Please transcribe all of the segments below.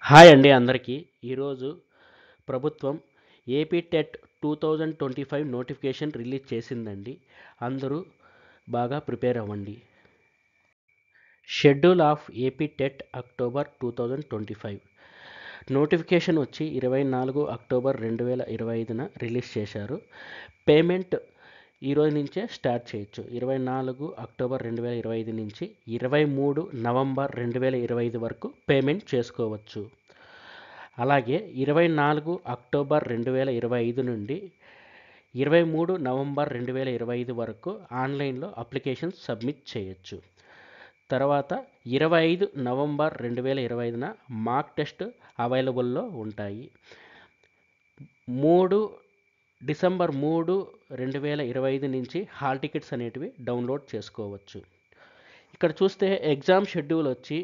Hi అండి అందరికీ. ఈరోజు ప్రభుత్వం ఏపీ టెట్ 2025 నోటిఫికేషన్ రిలీజ్ చేసిందండి. అందరూ బాగా ప్రిపేర్ అవ్వండి. Schedule of AP TET October 2025 notification వచ్చి 24 అక్టోబర్ 2025న రిలీజ్ చేశారు. పేమెంట్ ఈరోజు నుంచే స్టార్ట్ చేయొచ్చు. 24 అక్టోబర్ 2025 నుంచి 23 నవంబర్ 2025 వరకు పేమెంట్ చేసుకోవచ్చు. అలాగే 24 అక్టోబర్ 2025 నుండి 23 నవంబర్ 2025 వరకు ఆన్లైన్లో అప్లికేషన్ సబ్మిట్ చేయొచ్చు. తర్వాత 25 నవంబర్ 2025న మాక్ టెస్ట్ అవైలబుల్లో ఉంటాయి. డిసెంబర్ 3, 2025 నుంచి హాల్ టికెట్స్ అనేటివి డౌన్లోడ్ చేసుకోవచ్చు. ఇక్కడ చూస్తే ఎగ్జామ్ షెడ్యూల్ వచ్చి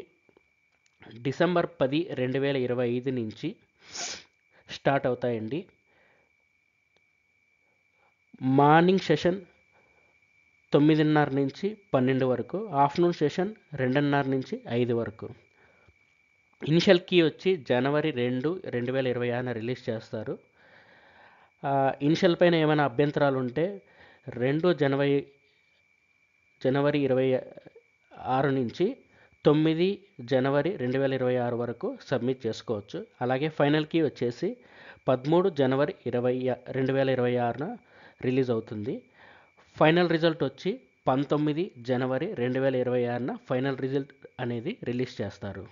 డిసెంబర్ 10, 2025 నుంచి స్టార్ట్ అవుతాయండి. మార్నింగ్ సెషన్ 9:30 నుంచి 12 వరకు, ఆఫ్టర్నూన్ సెషన్ 2:30 నుంచి 5 వరకు. ఇనిషియల్ కీ వచ్చి జనవరి 2, 2026న రిలీజ్ చేస్తారు. ఇనిషియల్ పైన ఏమైనా అభ్యంతరాలు ఉంటే 2 జనవరి 26 నుంచి 9 జనవరి 2026 వరకు సబ్మిట్ చేసుకోవచ్చు. అలాగే ఫైనల్ కీ వచ్చేసి 13 జనవరి 2026న రిలీజ్ అవుతుంది. ఫైనల్ రిజల్ట్ వచ్చి 19 జనవరి 2026న ఫైనల్ రిజల్ట్ అనేది రిలీజ్ చేస్తారు.